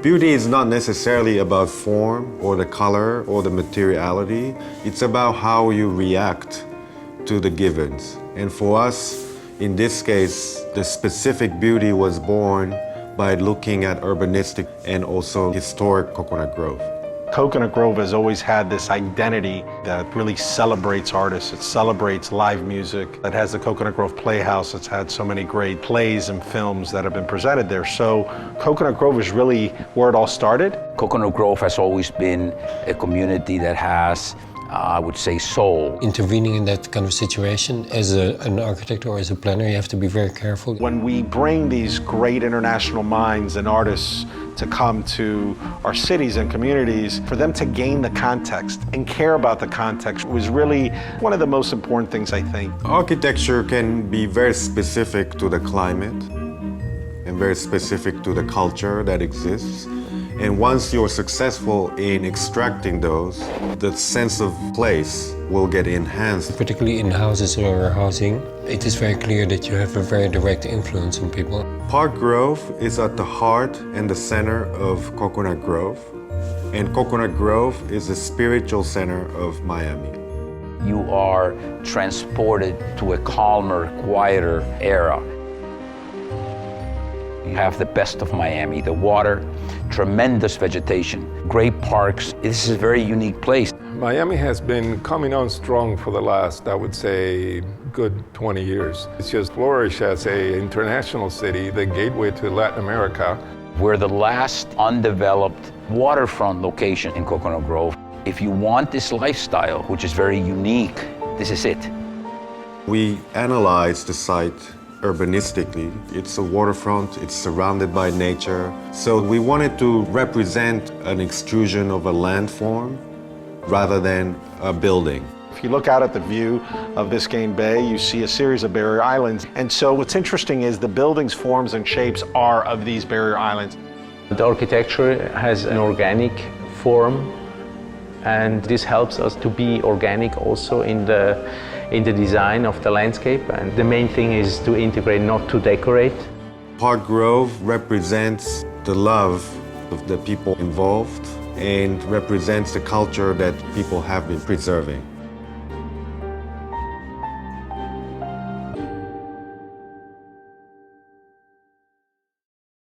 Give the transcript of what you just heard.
Beauty is not necessarily about form or the color or the materiality. It's about how you react to the givens. And for us, in this case, the specific beauty was born by looking at urbanistic and also historic Coconut Grove. Coconut Grove has always had this identity that really celebrates artists. It celebrates live music. It has the Coconut Grove Playhouse. It's had so many great plays and films that have been presented there. So Coconut Grove is really where it all started. Coconut Grove has always been a community that has, I would say, soul. Intervening in that kind of situation as an architect or as a planner, you have to be very careful. When we bring these great international minds and artists to come to our cities and communities, for them to gain the context and care about the context was really one of the most important things, I think. Architecture can be very specific to the climate and very specific to the culture that exists. And once you're successful in extracting those, the sense of place will get enhanced. Particularly in houses or housing, it is very clear that you have a very direct influence on people. Park Grove is at the heart and the center of Coconut Grove. And Coconut Grove is the spiritual center of Miami. You are transported to a calmer, quieter era. You have the best of Miami, the water, tremendous vegetation, great parks. This is a very unique place. Miami has been coming on strong for the last, I would say, good 20 years. It's just flourished as an international city, the gateway to Latin America. We're the last undeveloped waterfront location in Coconut Grove. If you want this lifestyle, which is very unique, this is it. We analyzed the site urbanistically. It's a waterfront, it's surrounded by nature. So we wanted to represent an extrusion of a landform rather than a building. If you look out at the view of Biscayne Bay, you see a series of barrier islands. And so what's interesting is the buildings, forms, and shapes are of these barrier islands. The architecture has an organic form, and this helps us to be organic also in the design of the landscape. And the main thing is to integrate, not to decorate. Park Grove represents the love of the people involved and represents the culture that people have been preserving.